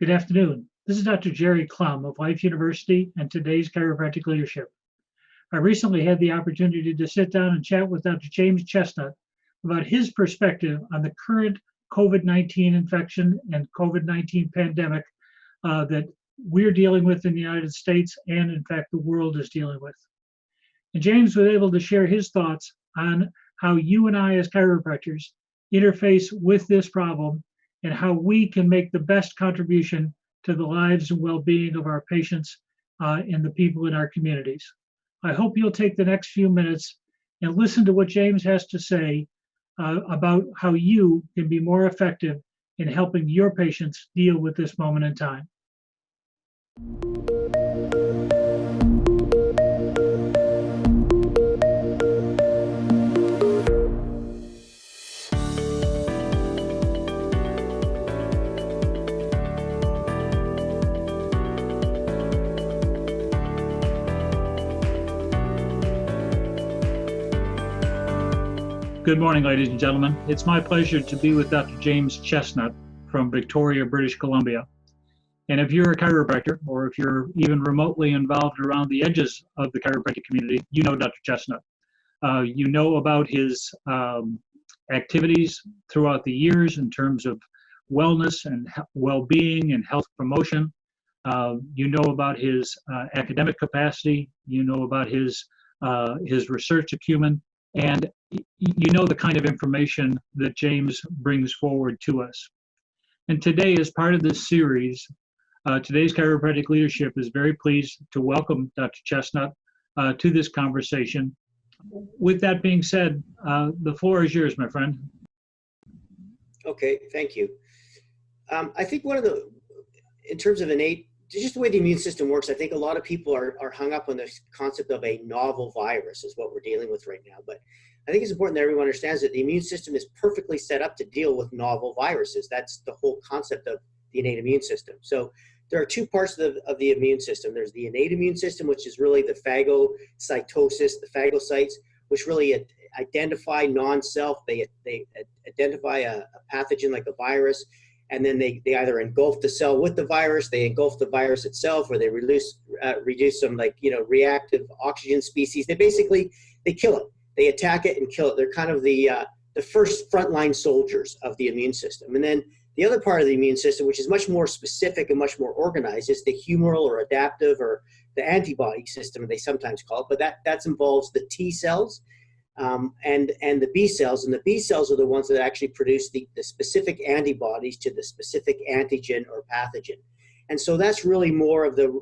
Good afternoon. This is Dr. Gerry Clum of Life University and today's Chiropractic Leadership. I recently had the opportunity to sit down and chat with Dr. James Chestnut about his perspective on the current COVID-19 infection and COVID-19 pandemic that we're dealing with in the United States and, in fact, the world is dealing with. And James was able to share his thoughts on how you and I as chiropractors interface with this problem and how we can make the best contribution to the lives and well-being of our patients and the people in our communities. I hope you'll take the next few minutes and listen to what James has to say about how you can be more effective in helping your patients deal with this moment in time. Good morning, ladies and gentlemen. It's my pleasure to be with Dr. James Chestnut from Victoria, British Columbia. And if you're a chiropractor, or if you're even remotely involved around the edges of the chiropractic community, you know Dr. Chestnut. You know about his activities throughout the years in terms of wellness and well-being and health promotion. You know about his academic capacity. You know about his research acumen. And you know the kind of information that James brings forward to us. And today, as part of this series, today's Chiropractic Leadership is very pleased to welcome Dr. Chestnut to this conversation. With that being said, the floor is yours, my friend. Okay, thank you. I think in terms of innate, just the way the immune system works, I think a lot of people are hung up on this concept of a novel virus is what we're dealing with right now. But I think it's important that everyone understands that the immune system is perfectly set up to deal with novel viruses. That's the whole concept of the innate immune system. So there are two parts of the immune system. There's the innate immune system, which is really the phagocytosis, the phagocytes, which really identify non-self. They identify a pathogen like a virus. And then they either engulf the cell with the virus, they engulf the virus itself, or they reduce some reactive oxygen species. They kill it. They attack it and kill it. They're kind of the first frontline soldiers of the immune system. And then the other part of the immune system, which is much more specific and much more organized, is the humoral or adaptive or the antibody system, they sometimes call it. But that involves the T cells. And the B cells, and the B cells are the ones that actually produce the specific antibodies to the specific antigen or pathogen. And so that's really more of the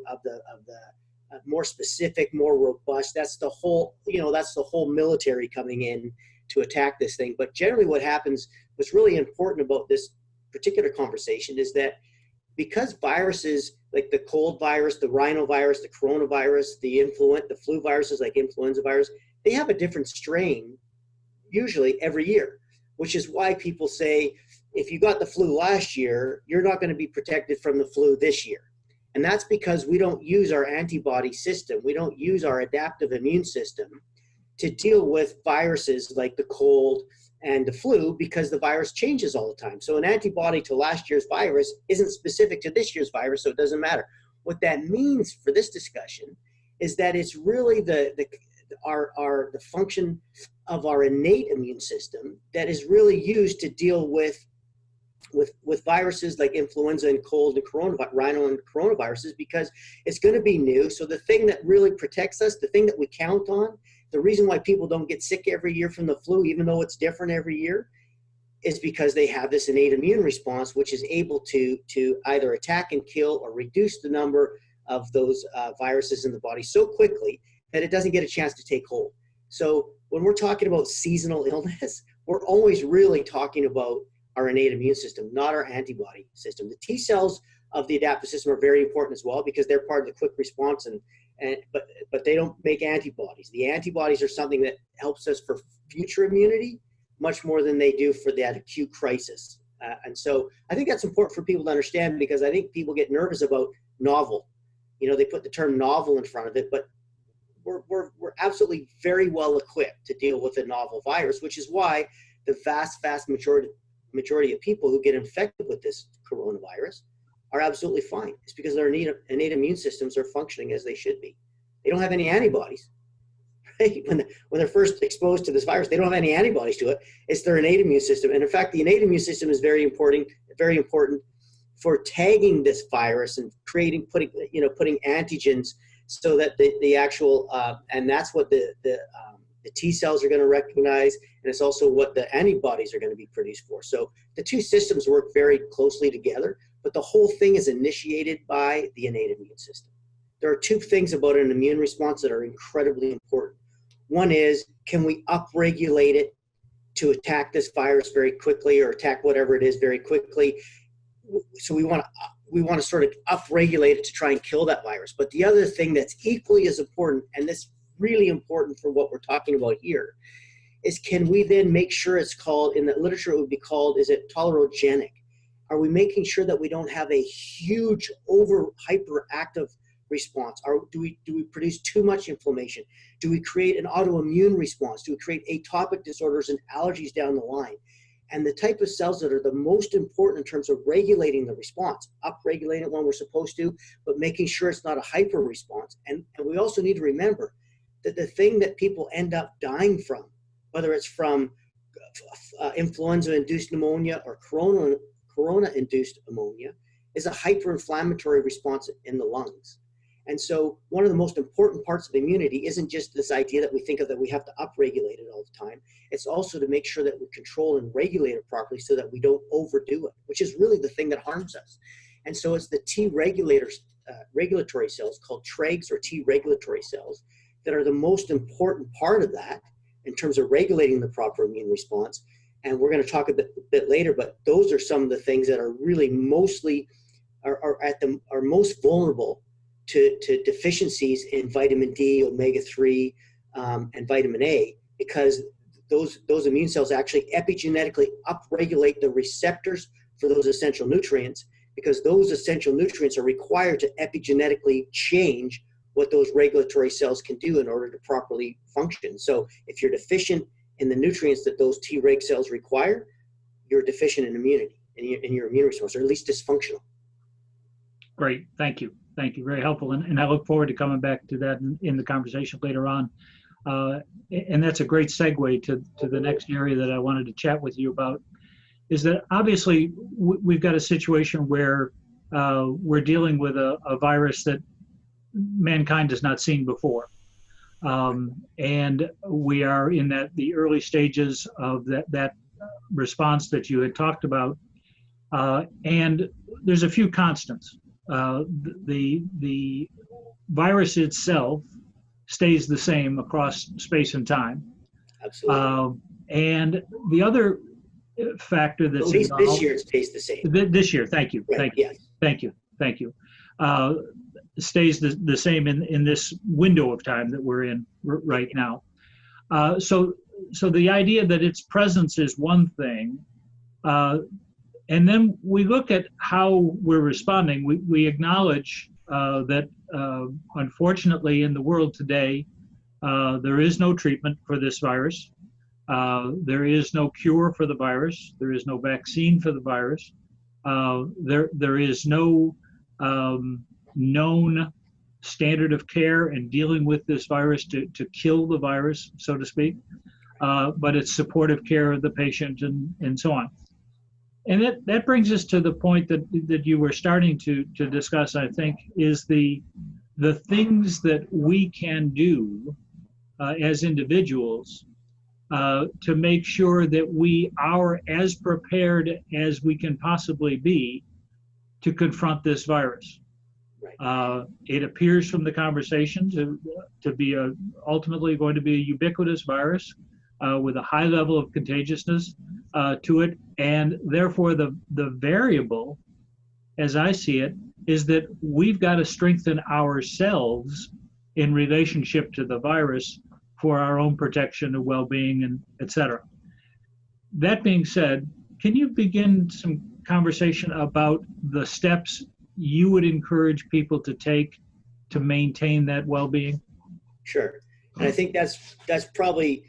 more specific, more robust. That's the whole military coming in to attack this thing. But generally what happens, what's really important about this particular conversation is that because viruses like the cold virus, the rhinovirus, the coronavirus, the flu viruses like influenza virus, they have a different strain usually every year, which is why people say, if you got the flu last year, you're not going to be protected from the flu this year. And that's because we don't use our antibody system. We don't use our adaptive immune system to deal with viruses like the cold and the flu because the virus changes all the time. So an antibody to last year's virus isn't specific to this year's virus, so it doesn't matter. What that means for this discussion is that it's really the function of our innate immune system that is really used to deal with viruses like influenza and cold and rhino and coronaviruses, because it's going to be new. So the thing that really protects us, the thing that we count on, the reason why people don't get sick every year from the flu, even though it's different every year, is because they have this innate immune response, which is able to either attack and kill or reduce the number of those viruses in the body so quickly that it doesn't get a chance to take hold. So when we're talking about seasonal illness, we're always really talking about our innate immune system, not our antibody system. The T cells of the adaptive system are very important as well because they're part of the quick response, but they don't make antibodies. The antibodies are something that helps us for future immunity much more than they do for that acute crisis. And so I think that's important for people to understand, because I think people get nervous about novel. They put the term novel in front of it, but we're absolutely very well equipped to deal with a novel virus, which is why the vast majority of people who get infected with this coronavirus are absolutely fine. It's because their innate immune systems are functioning as they should be. They don't have any antibodies. Right? When they're first exposed to this virus, they don't have any antibodies to it. It's their innate immune system. And in fact, the innate immune system is very important for tagging this virus and putting antigens so that the actual, and that's what the T cells are going to recognize, and it's also what the antibodies are going to be produced for. So the two systems work very closely together, but the whole thing is initiated by the innate immune system. There are two things about an immune response that are incredibly important. One is, can we upregulate it to attack this virus very quickly, or attack whatever it is very quickly? So we want to sort of upregulate it to try and kill that virus. But the other thing that's equally as important, and this is really important for what we're talking about here, is can we then make sure it's called, in the literature it would be called, is it tolerogenic? Are we making sure that we don't have a huge hyperactive response? Or do we produce too much inflammation? Do we create an autoimmune response? Do we create atopic disorders and allergies down the line? And the type of cells that are the most important in terms of regulating the response, upregulating it when we're supposed to, but making sure it's not a hyper response. And we also need to remember that the thing that people end up dying from, whether it's from influenza-induced pneumonia or corona-induced pneumonia, is a hyperinflammatory response in the lungs. And so one of the most important parts of immunity isn't just this idea that we think of that we have to upregulate it all the time. It's also to make sure that we control and regulate it properly so that we don't overdo it, which is really the thing that harms us. And so it's the T regulatory cells called TREGs, or T regulatory cells, that are the most important part of that in terms of regulating the proper immune response. And we're going to talk a bit later, but those are some of the things that are really are most vulnerable to deficiencies in vitamin D, omega-3, and vitamin A, because those immune cells actually epigenetically upregulate the receptors for those essential nutrients, because those essential nutrients are required to epigenetically change what those regulatory cells can do in order to properly function. So if you're deficient in the nutrients that those Treg cells require, you're deficient in immunity, in your immune response, or at least dysfunctional. Great, thank you. Thank you, very helpful. And I look forward to coming back to that in the conversation later on. And that's a great segue to the next area that I wanted to chat with you about, is that obviously we've got a situation where we're dealing with a virus that mankind has not seen before. And we are in the early stages of that response that you had talked about. And there's a few constants. The virus itself stays the same across space and time. Absolutely. And the other factor that's at least involved, this year it stays the same. This year, thank you, right. thank you, Yes. thank you. Stays the same in this window of time that we're in right now. So the idea that its presence is one thing, and then we look at how we're responding. We acknowledge that unfortunately in the world today, there is no treatment for this virus. There is no cure for the virus. There is no vaccine for the virus. There is no known standard of care in dealing with this virus to kill the virus, so to speak. But it's supportive care of the patient and so on. And that brings us to the point that you were starting to discuss, I think, is the things that we can do as individuals to make sure that we are as prepared as we can possibly be to confront this virus. Right. It appears from the conversation to be ultimately going to be a ubiquitous virus with a high level of contagiousness to it, and therefore the variable, as I see it, is that we've got to strengthen ourselves in relationship to the virus for our own protection and well-being, and et cetera. That being said, can you begin some conversation about the steps you would encourage people to take to maintain that well-being? Sure. And I think that's probably,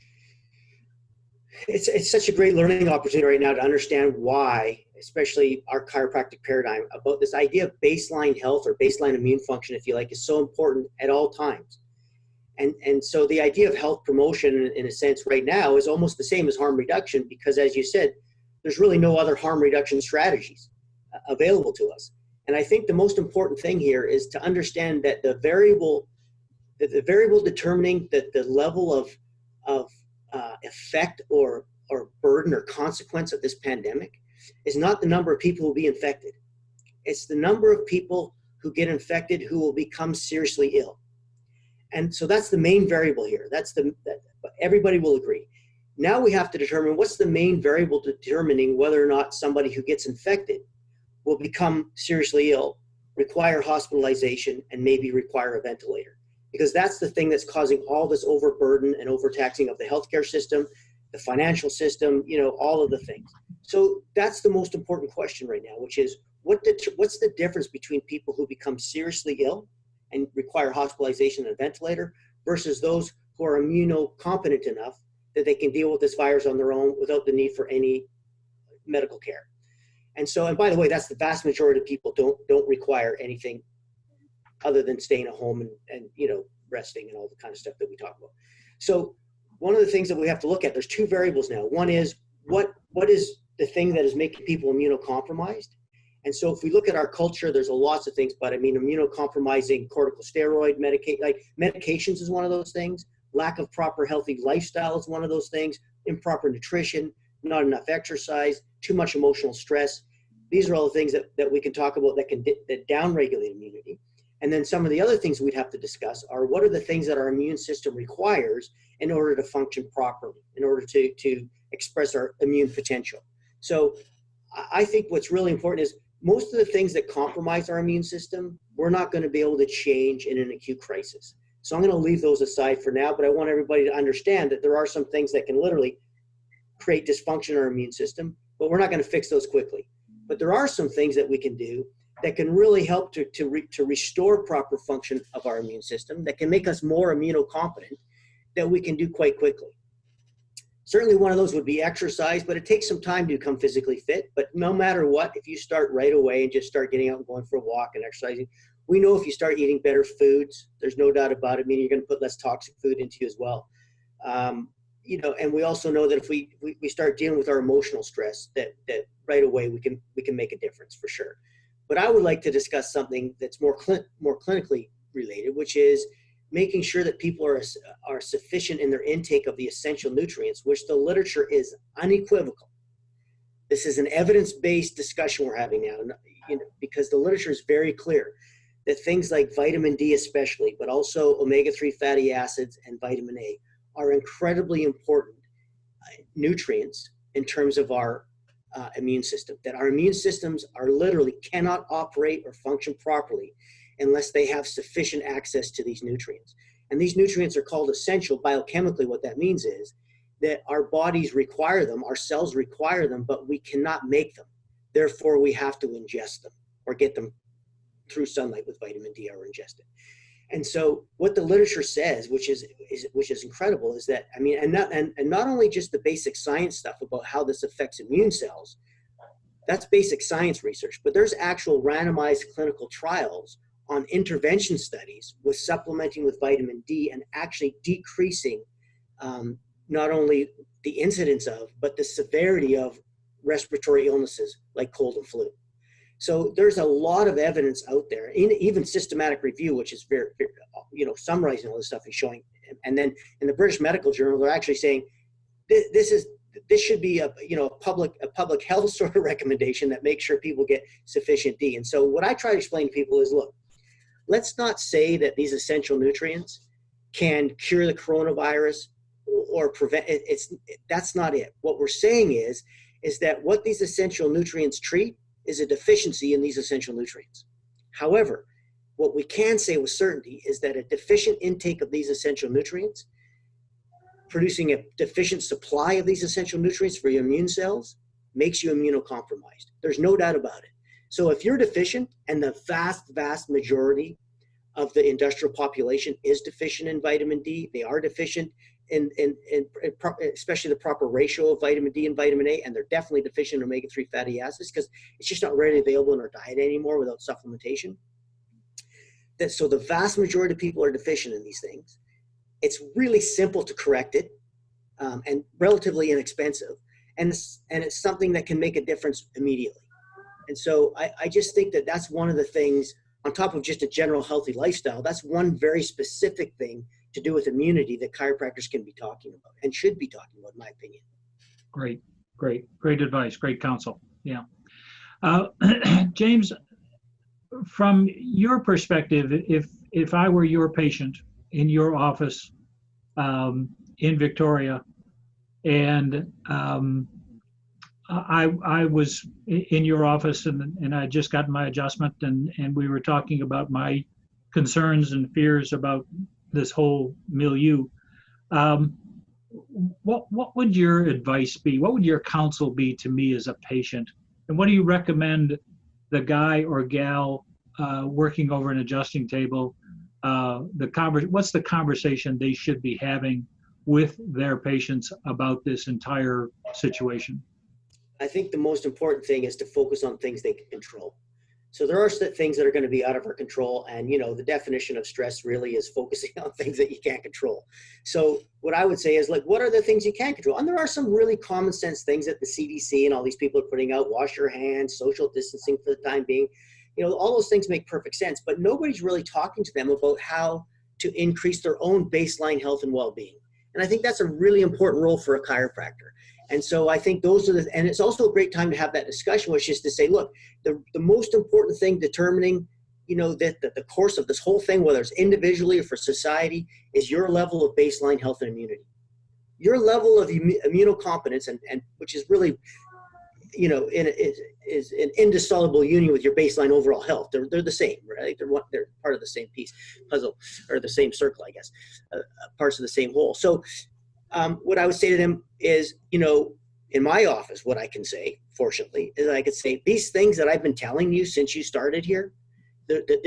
it's such a great learning opportunity right now to understand why especially our chiropractic paradigm, about this idea of baseline health or baseline immune function, if you like, is so important at all times. And so the idea of health promotion, in a sense, right now is almost the same as harm reduction, because, as you said, there's really no other harm reduction strategies available to us. And I think the most important thing here is to understand that the variable determining the level of effect or burden or consequence of this pandemic is not the number of people who will be infected. It's the number of people who get infected who will become seriously ill. And so that's the main variable here. Everybody will agree. Now we have to determine what's the main variable determining whether or not somebody who gets infected will become seriously ill, require hospitalization, and maybe require a ventilator. Because that's the thing that's causing all this overburden and overtaxing of the healthcare system, the financial system, all of the things. So that's the most important question right now, which is what's the difference between people who become seriously ill and require hospitalization and a ventilator versus those who are immunocompetent enough that they can deal with this virus on their own without the need for any medical care. And by the way, that's the vast majority of people don't require anything other than staying at home and resting and all the kind of stuff that we talk about. So one of the things that we have to look at, there's two variables now. One is what is the thing that is making people immunocompromised? And so if we look at our culture, there's lots of things, but immunocompromising corticosteroid medications is one of those things. Lack of proper healthy lifestyle is one of those things. Improper nutrition, not enough exercise, too much emotional stress. These are all the things that we can talk about that downregulate immunity. And then some of the other things we'd have to discuss are what are the things that our immune system requires in order to function properly, in order to express our immune potential. So I think what's really important is most of the things that compromise our immune system, we're not going to be able to change in an acute crisis. So I'm going to leave those aside for now, but I want everybody to understand that there are some things that can literally create dysfunction in our immune system, but we're not going to fix those quickly. But there are some things that we can do that can really help to restore proper function of our immune system, that can make us more immunocompetent, that we can do quite quickly. Certainly one of those would be exercise, but it takes some time to become physically fit. But no matter what, if you start right away and just start getting out and going for a walk and exercising, we know if you start eating better foods, there's no doubt about it, meaning you're going to put less toxic food into you as well. And we also know that if we start dealing with our emotional stress, that right away we can make a difference for sure. But I would like to discuss something that's more clinically related, which is making sure that people are sufficient in their intake of the essential nutrients, which the literature is unequivocal. This is an evidence-based discussion we're having now, because the literature is very clear that things like vitamin D especially, but also omega-3 fatty acids and vitamin A are incredibly important nutrients in terms of our immune system, that our immune systems cannot operate or function properly unless they have sufficient access to these nutrients. And these nutrients are called essential biochemically. What that means is that our bodies require them, our cells require them, but we cannot make them. Therefore, we have to ingest them or get them through sunlight with vitamin D or ingest it. And so what the literature says, which is incredible, is that, and not only just the basic science stuff about how this affects immune cells, that's basic science research, but there's actual randomized clinical trials on intervention studies with supplementing with vitamin D and actually decreasing not only the incidence of, but the severity of respiratory illnesses like cold and flu. So there's a lot of evidence out there, even systematic review, which is very, summarizing all this stuff and showing. And then in the British Medical Journal, they're actually saying this should be a public health sort of recommendation that makes sure people get sufficient D. And so what I try to explain to people is, look, let's not say that these essential nutrients can cure the coronavirus or prevent it. That's not it. What we're saying is that what these essential nutrients treat is a deficiency in these essential nutrients. However, what we can say with certainty is that a deficient intake of these essential nutrients, producing a deficient supply of these essential nutrients for your immune cells, makes you immunocompromised. There's no doubt about it. So if you're deficient, and the vast majority of the industrial population is deficient in vitamin D, they are deficient especially the proper ratio of vitamin D and vitamin A, and they're definitely deficient in omega-3 fatty acids because it's just not readily available in our diet anymore without supplementation. So the vast majority of people are deficient in these things. It's really simple to correct it, and relatively inexpensive, and it's something that can make a difference immediately. And so I just think that that's one of the things, on top of just a general healthy lifestyle, that's one very specific thing to do with immunity that chiropractors can be talking about and should be talking about, in my opinion. Great advice, great counsel. Yeah. James, from your perspective, if I were your patient in your office in Victoria, and I was in your office and I just got my adjustment, and we were talking about my concerns and fears about this whole milieu. What would your advice be? What would your counsel be to me as a patient? And what do you recommend the guy or gal working over an adjusting table, what's the conversation they should be having with their patients about this entire situation? I think the most important thing is to focus on things they can control. So there are things that are going to be out of our control. And, the definition of stress really is focusing on things that you can't control. So what I would say is, what are the things you can control? And there are some really common sense things that the CDC and all these people are putting out: wash your hands, social distancing for the time being. All those things make perfect sense, but nobody's really talking to them about how to increase their own baseline health and well-being. And I think that's a really important role for a chiropractor. And so I think and it's also a great time to have that discussion, which is to say, look, the most important thing determining, that the course of this whole thing, whether it's individually or for society, is your level of baseline health and immunity. Your level of immunocompetence, and which is really, is an indissoluble union with your baseline overall health. They're the same, right? They're part of the same puzzle, or the same circle, I guess, parts of the same whole. So what I would say to them is, in my office, what I can say, fortunately, is I could say these things that I've been telling you since you started here,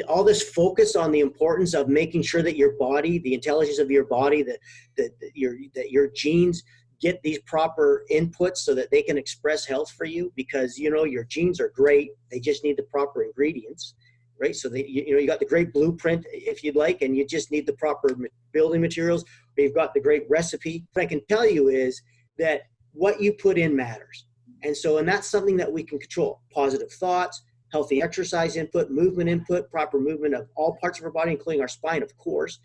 all this focus on the importance of making sure that your body, the intelligence of your body, that your genes get these proper inputs so that they can express health for you, because, your genes are great. They just need the proper ingredients, right? So you got the great blueprint, if you'd like, and you just need the proper building materials, or you've got the great recipe. What I can tell you is that what you put in matters. And that's something that we can control. Positive thoughts, healthy exercise input, movement input, proper movement of all parts of our body, including our spine, of course,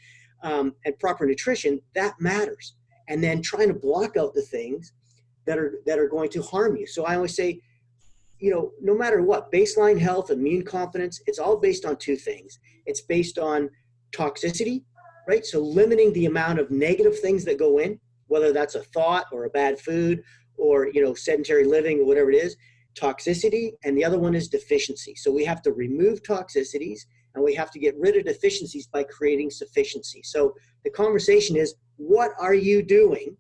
and proper nutrition, that matters. And then trying to block out the things that are going to harm you. So I always say, no matter what, baseline health, immune competence, it's all based on two things. It's based on toxicity, right? So limiting the amount of negative things that go in, whether that's a thought or a bad food or, sedentary living or whatever it is, toxicity. And the other one is deficiency. So we have to remove toxicities and we have to get rid of deficiencies by creating sufficiency. So the conversation is, what are you doing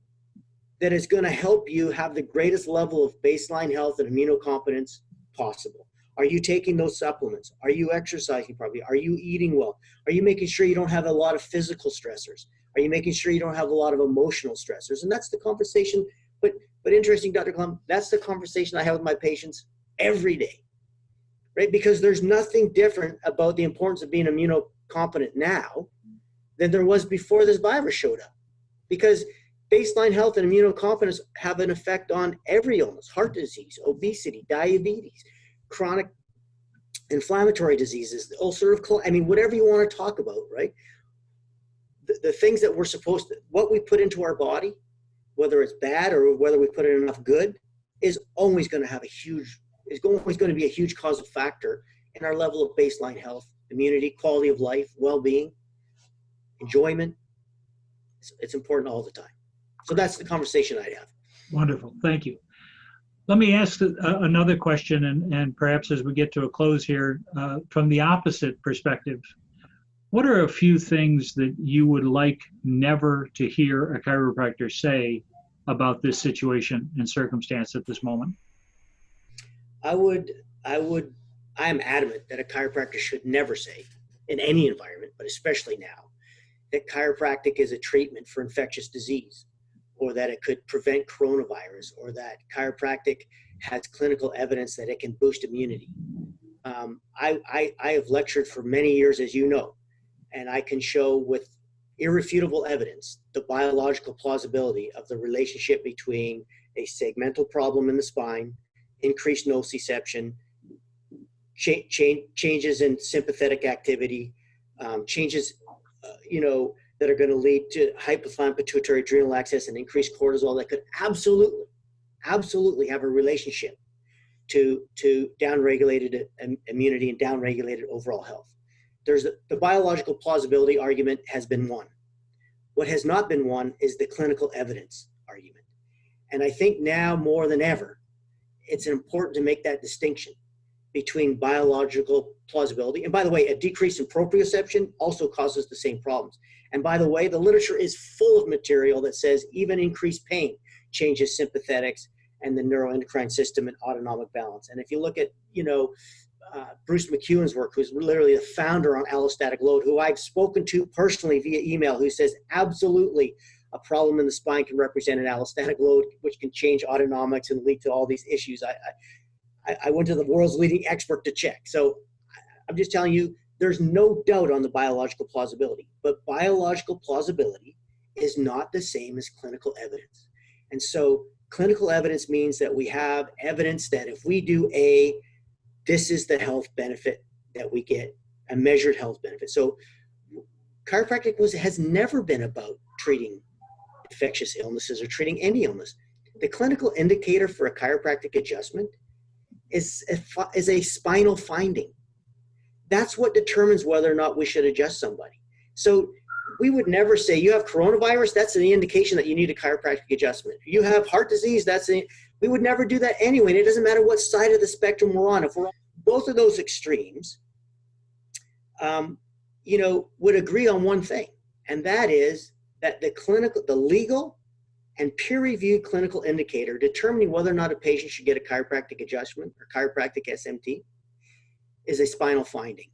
that is going to help you have the greatest level of baseline health and immunocompetence possible? Are you taking those supplements? Are you exercising properly? Are you eating well? Are you making sure you don't have a lot of physical stressors? Are you making sure you don't have a lot of emotional stressors? And that's the conversation. But interesting, Dr. Clum, that's the conversation I have with my patients every day, right? Because there's nothing different about the importance of being immunocompetent now than there was before this virus showed up. Because baseline health and immunocompetence have an effect on every illness: heart disease, obesity, diabetes, chronic inflammatory diseases, ulcerative colitis, whatever you want to talk about, right? The things that we're supposed to, what we put into our body, whether it's bad or whether we put in enough good, is always going to be a huge causal factor in our level of baseline health, immunity, quality of life, well-being, enjoyment. It's important all the time. So that's the conversation I'd have. Wonderful. Thank you. Let me ask another question, and perhaps as we get to a close here, from the opposite perspective, what are a few things that you would like never to hear a chiropractor say about this situation and circumstance at this moment? I am adamant that a chiropractor should never say, in any environment, but especially now, that chiropractic is a treatment for infectious disease, or that it could prevent coronavirus, or that chiropractic has clinical evidence that it can boost immunity. I have lectured for many years, as you know, and I can show with irrefutable evidence the biological plausibility of the relationship between a segmental problem in the spine, increased nociception, changes in sympathetic activity, changes, that are going to lead to hypothalamic pituitary adrenal axis and increased cortisol that could absolutely have a relationship to downregulated immunity and downregulated overall health. There's the biological plausibility argument has been won. What has not been won is the clinical evidence argument. And I think now more than ever, it's important to make that distinction between biological plausibility. And by the way, a decrease in proprioception also causes the same problems. And by the way, the literature is full of material that says even increased pain changes sympathetics and the neuroendocrine system and autonomic balance. And if you look at, Bruce McEwen's work, who's literally the founder on allostatic load, who I've spoken to personally via email, who says absolutely a problem in the spine can represent an allostatic load, which can change autonomics and lead to all these issues. I went to the world's leading expert to check. So I'm just telling you, there's no doubt on the biological plausibility, but biological plausibility is not the same as clinical evidence. And so clinical evidence means that we have evidence that if we do A, this is the health benefit that we get, a measured health benefit. So chiropractic has never been about treating infectious illnesses or treating any illness. The clinical indicator for a chiropractic adjustment is a spinal finding. That's what determines whether or not we should adjust somebody. So we would never say, you have coronavirus, that's an indication that you need a chiropractic adjustment. You have heart disease, we would never do that anyway. And it doesn't matter what side of the spectrum we're on. If we're on both of those extremes, would agree on one thing. And that is that the legal and peer-reviewed clinical indicator determining whether or not a patient should get a chiropractic adjustment or chiropractic SMT is a spinal finding,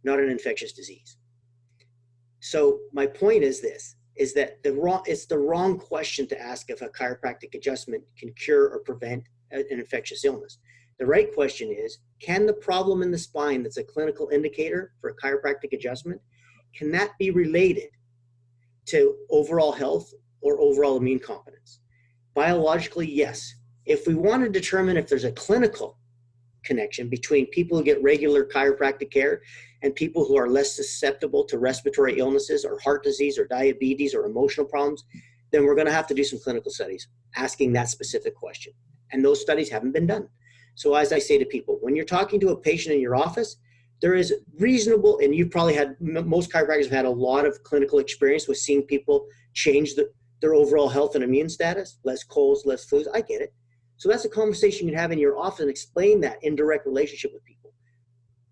not an infectious disease. So my point is this, is that it's the wrong question to ask if a chiropractic adjustment can cure or prevent an infectious illness. The right question is, can the problem in the spine that's a clinical indicator for a chiropractic adjustment, can that be related to overall health or overall immune competence? Biologically, yes. If we want to determine if there's a clinical connection between people who get regular chiropractic care and people who are less susceptible to respiratory illnesses or heart disease or diabetes or emotional problems, then we're going to have to do some clinical studies asking that specific question. And those studies haven't been done. So as I say to people, when you're talking to a patient in your office, there is reasonable, and you've probably had, most chiropractors have had a lot of clinical experience with seeing people change their overall health and immune status, less colds, less flus. I get it. So that's a conversation you have in your office and explain that indirect relationship with people.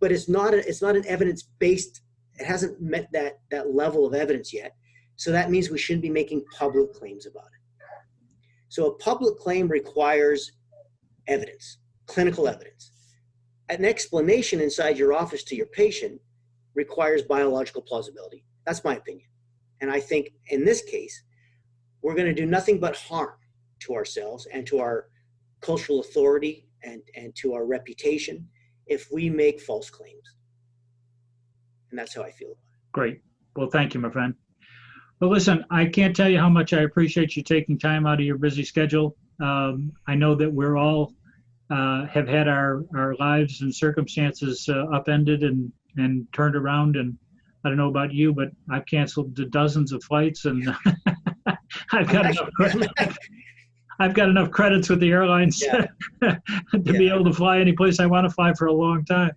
But it's not an evidence-based, it hasn't met that level of evidence yet. So that means we shouldn't be making public claims about it. So a public claim requires evidence, clinical evidence. An explanation inside your office to your patient requires biological plausibility. That's my opinion. And I think in this case, we're going to do nothing but harm to ourselves and to our cultural authority and to our reputation if we make false claims. And that's how I feel about it. Great. Well, thank you, my friend. Well, listen, I can't tell you how much I appreciate you taking time out of your busy schedule. I know that we're all have had our lives and circumstances upended and turned around. And I don't know about you, but I've canceled dozens of flights, and I've got enough credits with the airlines to be able to fly any place I want to fly for a long time.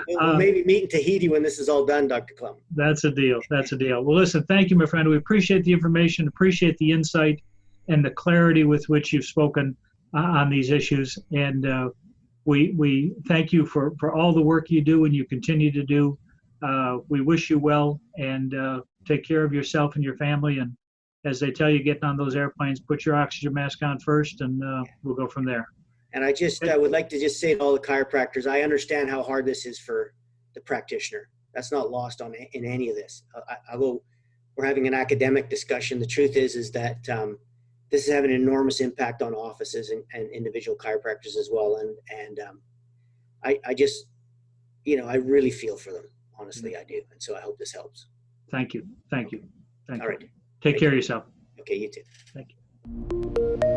We'll maybe meet in Tahiti when this is all done, Dr. Clum. That's a deal. That's a deal. Well, listen, thank you, my friend. We appreciate the information, appreciate the insight and the clarity with which you've spoken on these issues. And we thank you for all the work you do and you continue to do. We wish you well, and take care of yourself and your family. And as they tell you, getting on those airplanes, put your oxygen mask on first, and we'll go from there. And I would like to just say to all the chiropractors, I understand how hard this is for the practitioner. That's not lost in any of this. we're having an academic discussion. The truth is that this is having an enormous impact on offices and individual chiropractors as well. And I just, I really feel for them. Honestly, I do. And so I hope this helps. Thank you. Thank you. Thank All you. right. Take care of yourself. Okay, you too. Thank you.